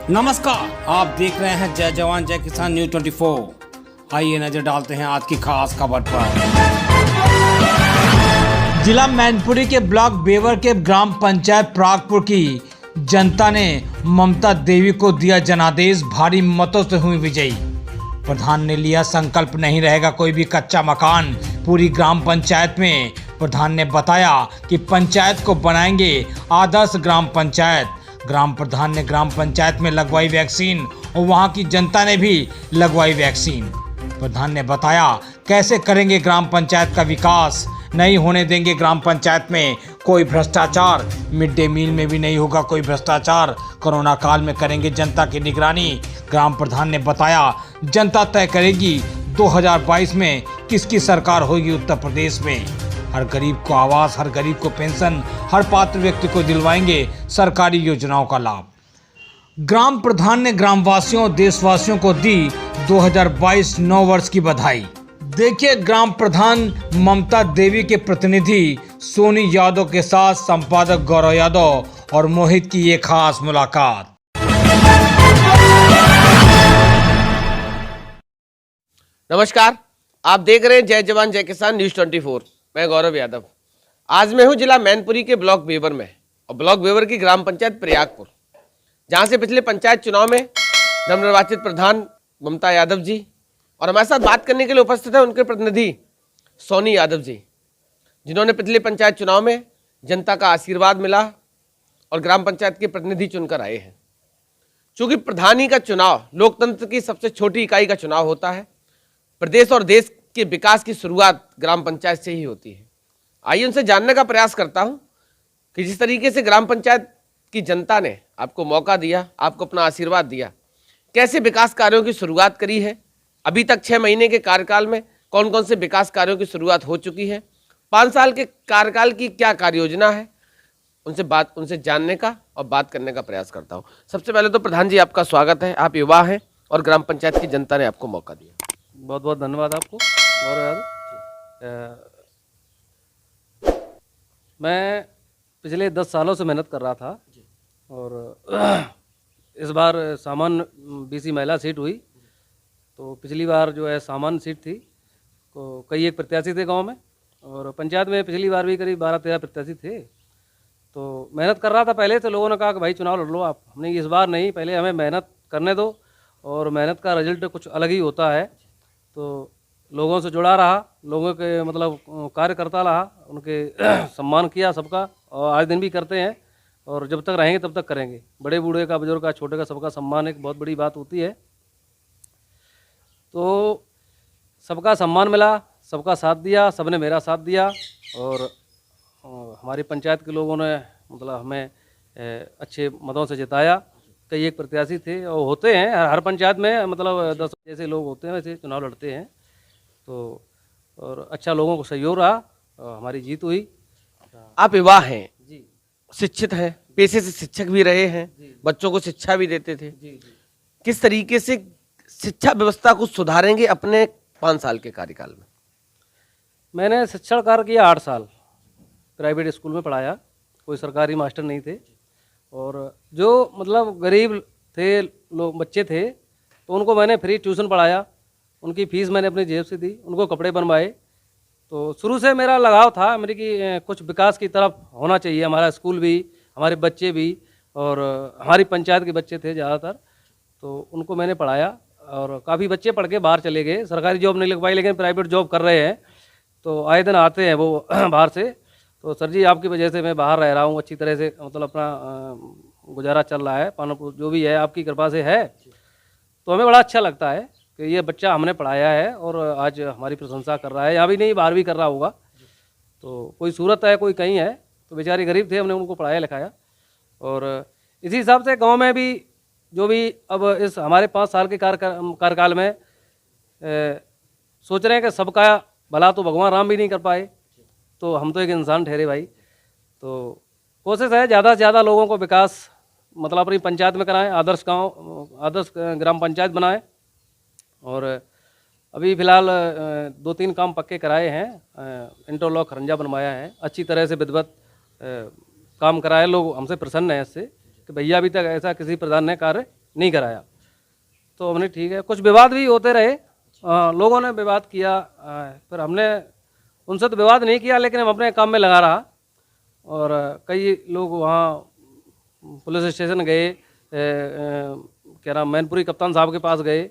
नमस्कार, आप देख रहे हैं जय जवान जय किसान न्यूज 24। आइए नजर डालते हैं आज की खास खबर पर। जिला मैनपुरी के ब्लॉक बेवर के ग्राम पंचायत प्रागपुर की जनता ने ममता देवी को दिया जनादेश, भारी मतों से हुई विजयी। प्रधान ने लिया संकल्प, नहीं रहेगा कोई भी कच्चा मकान पूरी ग्राम पंचायत में। प्रधान ने बताया कि पंचायत को बनाएंगे आदर्श ग्राम पंचायत। ग्राम प्रधान ने ग्राम पंचायत में लगवाई वैक्सीन और वहां की जनता ने भी लगवाई वैक्सीन। प्रधान ने बताया कैसे करेंगे ग्राम पंचायत का विकास, नहीं होने देंगे ग्राम पंचायत में कोई भ्रष्टाचार, मिड डे मील में भी नहीं होगा कोई भ्रष्टाचार। कोरोना काल में करेंगे जनता की निगरानी। ग्राम प्रधान ने बताया जनता तय करेगी 2022 में किसकी सरकार होगी उत्तर प्रदेश में। हर गरीब को आवास, हर गरीब को पेंशन, हर पात्र व्यक्ति को दिलवाएंगे सरकारी योजनाओं का लाभ। ग्राम प्रधान ने ग्रामवासियों, देशवासियों को दी 2022 नव वर्ष की बधाई। देखिए ग्राम प्रधान ममता देवी के प्रतिनिधि सोनी यादव के साथ संपादक गौरव यादव और मोहित की ये खास मुलाकात। नमस्कार, आप देख रहे हैं जय जवान जय किसान न्यूज 24। मैं गौरव यादव। आज मैं हूं जिला मैनपुरी के ब्लॉक बेवर में और ब्लॉक बेवर की ग्राम पंचायत प्रयागपुर, जहां से पिछले पंचायत चुनाव में नवनिर्वाचित प्रधान ममता यादव जी और हमारे साथ बात करने के लिए उपस्थित है उनके प्रतिनिधि सोनी यादव जी, जिन्होंने पिछले पंचायत चुनाव में जनता का आशीर्वाद मिला और ग्राम पंचायत के प्रतिनिधि चुनकर आए हैं। चूंकि प्रधानी का चुनाव लोकतंत्र की सबसे छोटी इकाई का चुनाव होता है, प्रदेश और देश के विकास की शुरुआत ग्राम पंचायत से ही होती है। आइए उनसे जानने का प्रयास करता हूं कि जिस तरीके से ग्राम पंचायत की जनता ने आपको मौका दिया, आपको अपना आशीर्वाद दिया, कैसे विकास कार्यों की शुरुआत करी है, अभी तक 6 महीने के कार्यकाल में कौन कौन से विकास कार्यों की शुरुआत हो चुकी है, 5 साल के कार्यकाल की क्या कार्य योजना है, उनसे जानने का और बात करने का प्रयास करता हूँ। सबसे पहले तो प्रधान जी आपका स्वागत है। आप युवा हैं और ग्राम पंचायत की जनता ने आपको मौका दिया। बहुत बहुत धन्यवाद आपको। और मैं पिछले 10 सालों से मेहनत कर रहा था और इस बार सामान्य बीसी महिला सीट हुई। तो पिछली बार जो है सामान्य सीट थी, तो कई एक प्रत्याशी थे गांव में, और पंचायत में पिछली बार भी करीब 12-13 प्रत्याशी थे। तो मेहनत कर रहा था पहले, तो लोगों ने कहा कि भाई चुनाव लड़ लो आप। हमने इस बार नहीं, पहले हमें मेहनत करने दो और मेहनत का रिजल्ट कुछ अलग ही होता है। तो लोगों से जुड़ा रहा, लोगों के मतलब कार्य करता रहा, उनके सम्मान किया सबका, और आज दिन भी करते हैं और जब तक रहेंगे तब तक करेंगे। बड़े बूढ़े का, बुजुर्ग का, छोटे का, सबका सम्मान एक बहुत बड़ी बात होती है। तो सबका सम्मान मिला, सबका साथ दिया, सबने मेरा साथ दिया और हमारी पंचायत के लोगों ने मतलब हमें अच्छे मतों से जिताया। कई एक प्रत्याशी थे और होते हैं हर पंचायत में, मतलब 10 जैसे लोग होते हैं वैसे चुनाव लड़ते हैं। तो और अच्छा लोगों को सहयोग रहा और हमारी जीत हुई। आप युवा हैं जी, शिक्षित हैं, पेशे से शिक्षक भी रहे हैं, बच्चों को शिक्षा भी देते थे। किस तरीके से शिक्षा व्यवस्था को सुधारेंगे अपने 5 साल के कार्यकाल में? मैंने शिक्षण कार्य किया 8 साल, प्राइवेट स्कूल में पढ़ाया, कोई सरकारी मास्टर नहीं थे। और जो मतलब गरीब थे लोग, बच्चे थे, तो उनको मैंने फ्री ट्यूशन पढ़ाया, उनकी फ़ीस मैंने अपनी जेब से दी, उनको कपड़े बनवाए। तो शुरू से मेरा लगाव था मेरे कि कुछ विकास की तरफ होना चाहिए, हमारा स्कूल भी, हमारे बच्चे भी, और हमारी पंचायत के बच्चे थे ज़्यादातर, तो उनको मैंने पढ़ाया। और काफ़ी बच्चे पढ़ के बाहर चले गए, सरकारी जॉब नहीं लग पाई लेकिन प्राइवेट जॉब कर रहे हैं। तो आए दिन आते हैं वो बाहर से, तो सर जी आपकी वजह से मैं बाहर रह रहा हूँ, अच्छी तरह से मतलब अपना गुजारा चल रहा है, पाना जो भी है आपकी कृपा से है। तो हमें बड़ा अच्छा लगता है कि ये बच्चा हमने पढ़ाया है और आज हमारी प्रशंसा कर रहा है, यहाँ भी नहीं बाहर भी कर रहा होगा। तो कोई सूरत है, कोई कहीं है, तो बेचारे गरीब थे, हमने उनको पढ़ाया लिखाया। और इसी हिसाब से गाँव में भी जो भी अब इस हमारे 5 साल के कार्यकाल में सोच रहे हैं कि सबका भला तो भगवान राम भी नहीं कर पाए, तो हम तो एक इंसान ठहरे भाई। तो कोशिश है ज़्यादा से ज़्यादा लोगों को विकास मतलब अपनी पंचायत में कराएं, आदर्श गांव, आदर्श ग्राम पंचायत बनाएं। और अभी फ़िलहाल 2-3 काम पक्के कराए हैं, इंटरलॉक खरंजा बनवाया है, अच्छी तरह से विधिवत काम कराए। लोग हमसे प्रसन्न हैं इससे कि भैया अभी तक ऐसा किसी प्रधान ने कार्य नहीं कराया। तो हमने ठीक है, कुछ विवाद भी होते रहे, लोगों ने विवाद किया, फिर हमने उनसे तो विवाद नहीं किया, लेकिन हम अपने काम में लगा रहा। और कई लोग वहाँ पुलिस स्टेशन गए, क्या नाम, मैनपुरी कप्तान साहब के पास गए,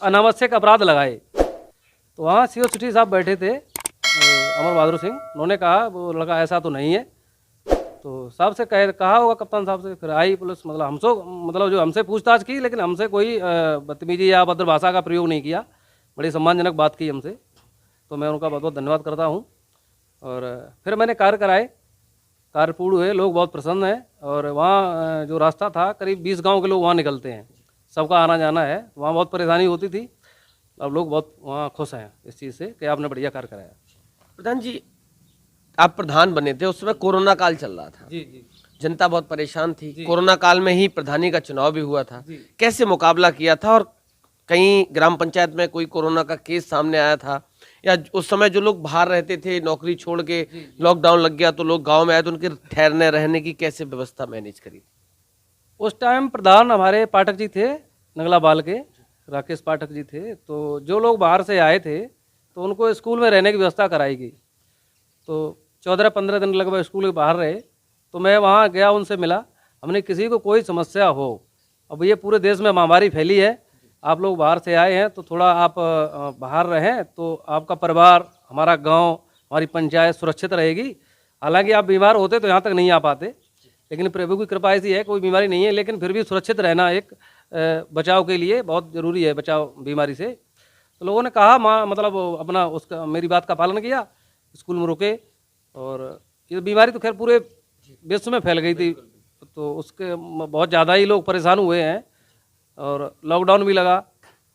अनावश्यक अपराध लगाए। तो वहाँ सीओ सिटी साहब बैठे थे, अमर बहादुर सिंह, उन्होंने कहा वो लड़का ऐसा तो नहीं है। तो साहब से कहा होगा कप्तान साहब से, फिर आई पुलिस, मतलब जो हमसे पूछताछ की, लेकिन हमसे कोई बदतमीजी या अभद्र भाषा का प्रयोग नहीं किया, बड़ी सम्मानजनक बात की हमसे। तो मैं उनका बहुत बहुत धन्यवाद करता हूँ। और फिर मैंने कार्य कराए, कार्य पूर्ण हुए, लोग बहुत प्रसन्न हैं। और वहाँ जो रास्ता था, करीब 20 गांव के लोग वहाँ निकलते हैं, सबका आना जाना है, वहाँ बहुत परेशानी होती थी। अब लोग बहुत वहाँ खुश हैं इस चीज़ से कि आपने बढ़िया कार्य कराया। प्रधान जी, आप प्रधान बने थे, उस समय कोरोना काल चल रहा था, जी जी। जनता बहुत परेशान थी, कोरोना काल में ही प्रधानी का चुनाव भी हुआ था, कैसे मुकाबला किया था? और कहीं ग्राम पंचायत में कोई कोरोना का केस सामने आया था, या उस समय जो लोग बाहर रहते थे, नौकरी छोड़ के, लॉकडाउन लग गया तो लोग गांव में आए, तो उनके ठहरने रहने की कैसे व्यवस्था मैनेज करी? उस टाइम प्रधान हमारे पाठक जी थे, नगला बाल के राकेश पाठक जी थे। तो जो लोग बाहर से आए थे तो उनको स्कूल में रहने की व्यवस्था कराई गई। तो 14-15 दिन लगभग स्कूल के बाहर रहे। तो मैं वहाँ गया, उनसे मिला, हमने किसी को कोई समस्या हो, अब ये पूरे देश में महामारी फैली है, आप लोग बाहर से आए हैं तो थोड़ा आप बाहर रहें, तो आपका परिवार, हमारा गांव, हमारी पंचायत सुरक्षित रहेगी। हालांकि आप बीमार होते तो यहाँ तक नहीं आ पाते, लेकिन प्रभु की कृपा ऐसी है, कोई बीमारी नहीं है, लेकिन फिर भी सुरक्षित रहना एक बचाव के लिए बहुत ज़रूरी है, बचाव बीमारी से। तो लोगों ने कहा, मतलब अपना उसका मेरी बात का पालन किया, स्कूल में रुके। और ये बीमारी तो खैर पूरे विश्व में फैल गई थी, तो उसके बहुत ज़्यादा ही लोग परेशान हुए हैं। और लॉकडाउन भी लगा,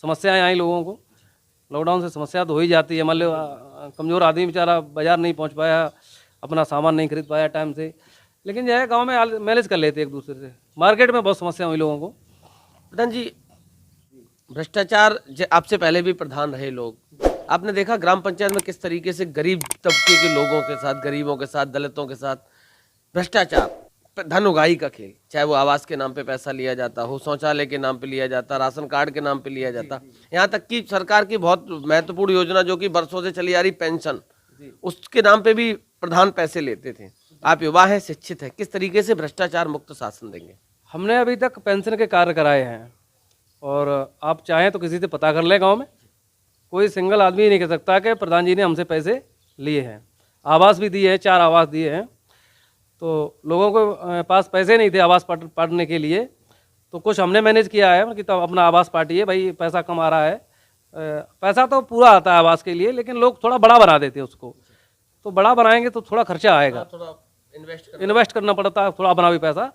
समस्याएं आई लोगों को, लॉकडाउन से समस्या तो हो ही जाती है। मान लो कमज़ोर आदमी बेचारा बाज़ार नहीं पहुंच पाया, अपना सामान नहीं खरीद पाया टाइम से, लेकिन जो है गाँव में मैनेज कर लेते एक दूसरे से। मार्केट में बहुत समस्या हुई लोगों को। प्रधान जी, भ्रष्टाचार आपसे पहले भी प्रधान रहे लोग, आपने देखा ग्राम पंचायत में किस तरीके से गरीब तबके के लोगों के साथ, गरीबों के साथ, दलितों के साथ भ्रष्टाचार, धन उगाही का खेल, चाहे वो आवास के नाम पे पैसा लिया जाता हो, शौचालय के नाम पे लिया जाता, राशन कार्ड के नाम पे लिया जाता, यहाँ तक कि सरकार की बहुत महत्वपूर्ण योजना जो कि बरसों से चली आ रही पेंशन, उसके नाम पे भी प्रधान पैसे लेते थे। आप युवा हैं, शिक्षित हैं, किस तरीके से भ्रष्टाचार मुक्त शासन देंगे? हमने अभी तक पेंशन के कार्य कराए हैं, और आप चाहें तो किसी से पता कर लें, गांव में कोई सिंगल आदमी नहीं कह सकता कि प्रधान जी ने हमसे पैसे लिए हैं। आवास भी दिए हैं, 4 आवास दिए हैं। तो लोगों को पास पैसे नहीं थे आवास पाटने के लिए, तो कुछ हमने मैनेज किया है कि तब अपना आवास पाटिए भाई, पैसा कम आ रहा है। पैसा तो पूरा आता है आवास के लिए, लेकिन लोग थोड़ा बड़ा बना देते हैं उसको। तो बड़ा बनाएंगे तो थोड़ा खर्चा आएगा, थोड़ा इन्वेस्ट करना पड़ता है, थोड़ा बना भी पैसा।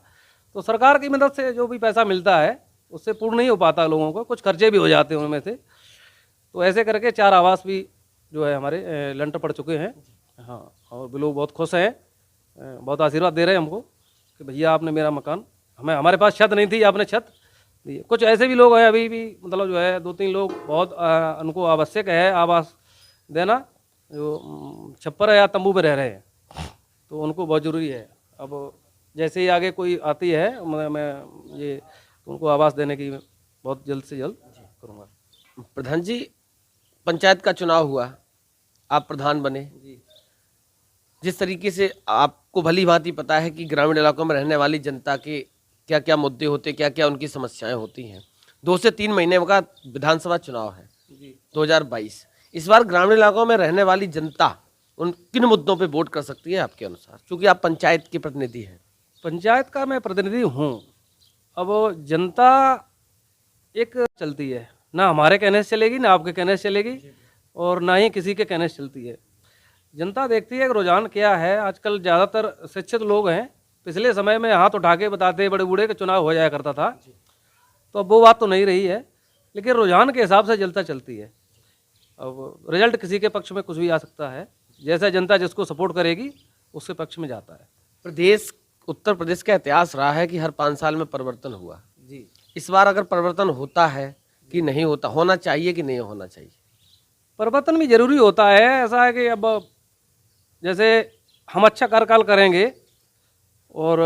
तो सरकार की मदद से जो भी पैसा मिलता है उससे पूर्ण नहीं हो पाता लोगों को, कुछ खर्चे भी हो जाते हैं उनमें से। तो ऐसे करके 4 आवास भी जो है हमारे लेंटर पड़ चुके हैं। हाँ, और लोग बहुत खुश हैं, बहुत आशीर्वाद दे रहे हैं हमको कि भैया आपने मेरा मकान, हमारे पास छत नहीं थी, आपने छत दी। कुछ ऐसे भी लोग हैं अभी भी, मतलब जो है 2-3 लोग बहुत उनको आवश्यक है आवास देना, जो छप्पर या तंबू पे रह रहे हैं, तो उनको बहुत ज़रूरी है। अब जैसे ही आगे कोई आती है मैं ये उनको आवास देने की बहुत जल्द से जल्द करूँगा। प्रधान जी, पंचायत का चुनाव हुआ, आप प्रधान बने, जिस तरीके से आपको भली भांति पता है कि ग्रामीण इलाकों में रहने वाली जनता के क्या क्या मुद्दे होते, क्या क्या उनकी समस्याएं होती हैं। 2 से 3 महीने का विधानसभा चुनाव है 2022। इस बार ग्रामीण इलाकों में रहने वाली जनता उन किन मुद्दों पे वोट कर सकती है आपके अनुसार, क्योंकि आप पंचायत के प्रतिनिधि हैं? पंचायत का मैं प्रतिनिधि हूँ। अब जनता एक चलती है, ना हमारे कहने से चलेगी, ना आपके कहने से चलेगी, और ना ही किसी के कहने से चलती है। जनता देखती है कि रुझान क्या है। आजकल ज़्यादातर शिक्षित लोग हैं। पिछले समय में हाथ उठा के बताते बड़े बूढ़े के चुनाव हो जाया करता था, तो अब वो बात तो नहीं रही है, लेकिन रुझान के हिसाब से जनता चलती है। अब रिजल्ट किसी के पक्ष में कुछ भी आ सकता है, जैसा जनता जिसको सपोर्ट करेगी उसके पक्ष में जाता है। उत्तर प्रदेश का इतिहास रहा है कि हर 5 साल में परिवर्तन हुआ जी। इस बार अगर परिवर्तन होता है कि नहीं होता, होना चाहिए कि नहीं होना चाहिए? परिवर्तन भी जरूरी होता है। ऐसा है कि अब जैसे हम अच्छा कार्यकाल करेंगे और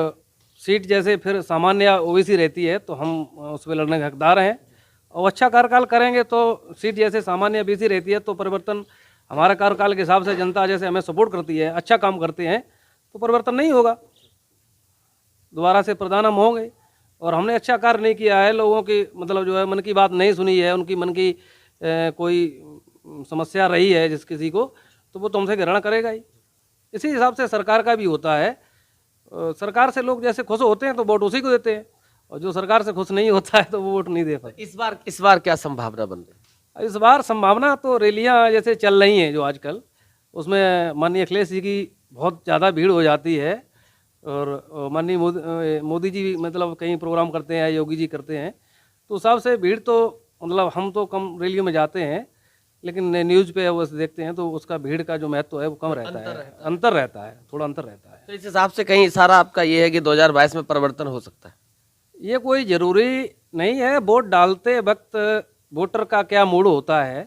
सीट जैसे फिर सामान्य या ओबीसी रहती है तो हम उस पर लड़ने के हकदार हैं, और अच्छा कार्यकाल करेंगे तो सीट जैसे सामान्य ओबीसी रहती है तो परिवर्तन हमारा कार्यकाल के हिसाब से जनता जैसे हमें सपोर्ट करती है, अच्छा काम करते हैं, तो परिवर्तन नहीं होगा, दोबारा से प्रधान हम होंगे। और हमने अच्छा कार्य नहीं किया है, लोगों की मतलब जो है मन की बात नहीं सुनी है, उनकी मन की कोई समस्या रही है जिस किसी को, तो वो तुमसे घृणा करेगा ही। इसी हिसाब से सरकार का भी होता है, सरकार से लोग जैसे खुश होते हैं तो वोट उसी को देते हैं, और जो सरकार से खुश नहीं होता है तो वो वोट नहीं दे पाते। इस बार क्या संभावना बन रही है? इस बार संभावना तो रैलियां जैसे चल रही हैं जो आजकल, उसमें माननीय अखिलेश जी की बहुत ज़्यादा भीड़ हो जाती है, और माननीय मोदी जी भी मतलब कहीं प्रोग्राम करते हैं, योगी जी करते हैं, तो उस हिसाब से भीड़ तो मतलब हम तो कम रैलियों में जाते हैं, लेकिन न्यूज़ पे वो देखते हैं तो उसका भीड़ का जो महत्व है वो कम रहता है, अंतर रहता है, थोड़ा अंतर रहता है। तो इस हिसाब से कहीं इशारा आपका ये है कि 2022 में परिवर्तन हो सकता है? ये कोई ज़रूरी नहीं है, वोट डालते वक्त वोटर का क्या मूड होता है,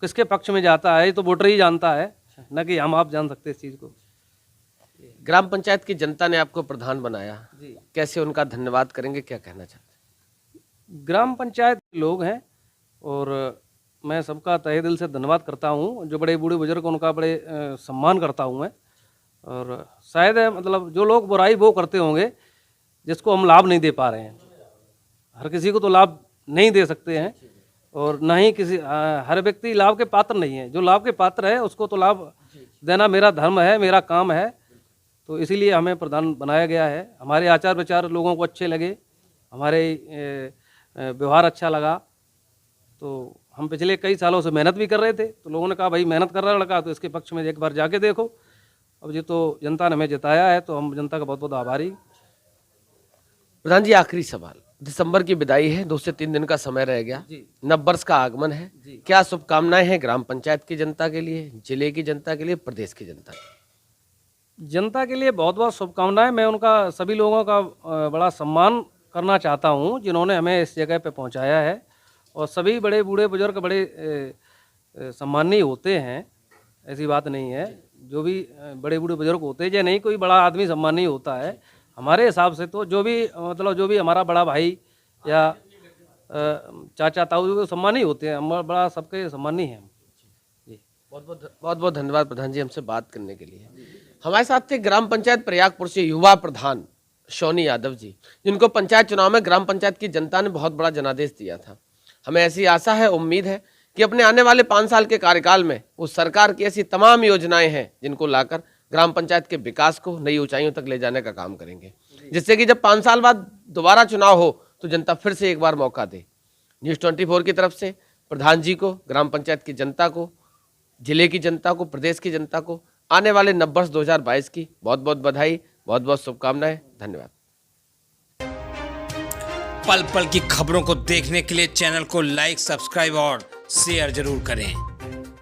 किसके पक्ष में जाता है, ये तो वोटर ही जानता है, न कि हम आप जान सकते इस चीज़ को। ग्राम पंचायत की जनता ने आपको प्रधान बनाया, जी, कैसे उनका धन्यवाद करेंगे, क्या कहना चाहते हैं? ग्राम पंचायत के लोग हैं और मैं सबका तहे दिल से धन्यवाद करता हूँ, जो बड़े बूढ़े बुजुर्ग उनका बड़े सम्मान करता हूँ मैं। और शायद मतलब जो लोग बुराई वो करते होंगे जिसको हम लाभ नहीं दे पा रहे हैं, हर किसी को तो लाभ नहीं दे सकते हैं, और ना ही किसी हर व्यक्ति लाभ के पात्र नहीं है, जो लाभ के पात्र है उसको तो लाभ देना मेरा धर्म है, मेरा काम है, तो इसीलिए हमें प्रधान बनाया गया है। हमारे आचार विचार लोगों को अच्छे लगे, हमारे व्यवहार अच्छा लगा, तो हम पिछले कई सालों से मेहनत भी कर रहे थे, तो लोगों ने कहा भाई मेहनत कर रहा लड़का तो इसके पक्ष में एक बार जाके देखो। अब ये तो जनता ने हमें जिताया है, तो हम जनता का बहुत बहुत आभारी। प्रधान जी, आखिरी सवाल, दिसंबर की विदाई है, 2 से 3 दिन का समय रह गया, नव वर्ष का आगमन है, क्या शुभकामनाएं हैं ग्राम पंचायत की जनता के लिए, जिले की जनता के लिए, प्रदेश की जनता के लिए? जनता के लिए बहुत बहुत शुभकामनाएं। मैं उनका सभी लोगों का बड़ा सम्मान करना चाहता हूं जिन्होंने हमें इस जगह पे पहुंचाया है, और सभी बड़े बूढ़े बुजुर्ग बड़े सम्मानीय होते हैं, ऐसी बात नहीं है, जो भी बड़े बूढ़े बुजुर्ग होते हैं, या नहीं कोई बड़ा आदमी सम्मानीय होता है हमारे हिसाब से, तो जो भी मतलब जो भी हमारा बड़ा भाई या चाचा ताऊ सम्मानीय होते हैं, हम बड़ा सबके सम्मानीय हैं। जी, बहुत बहुत धन्यवाद प्रधान जी हमसे बात करने के लिए। हमारे साथ थे ग्राम पंचायत प्रयागपुर से युवा प्रधान शौनी यादव जी, जिनको पंचायत चुनाव में ग्राम पंचायत की जनता ने बहुत बड़ा जनादेश दिया था। हमें ऐसी आशा है, उम्मीद है कि अपने आने वाले 5 साल के कार्यकाल में उस सरकार की ऐसी तमाम योजनाएं हैं जिनको लाकर ग्राम पंचायत के विकास को नई ऊंचाइयों तक ले जाने का काम करेंगे, जिससे कि जब 5 साल बाद दोबारा चुनाव हो तो जनता फिर से एक बार मौका दे। न्यूज़ 24 की तरफ से प्रधान जी को, ग्राम पंचायत की जनता को, जिले की जनता को, प्रदेश की जनता को आने वाले नव वर्ष 2022 की बहुत बहुत बधाई, बहुत बहुत शुभकामनाएं। धन्यवाद। पल पल की खबरों को देखने के लिए चैनल को लाइक, सब्सक्राइब और शेयर जरूर करें।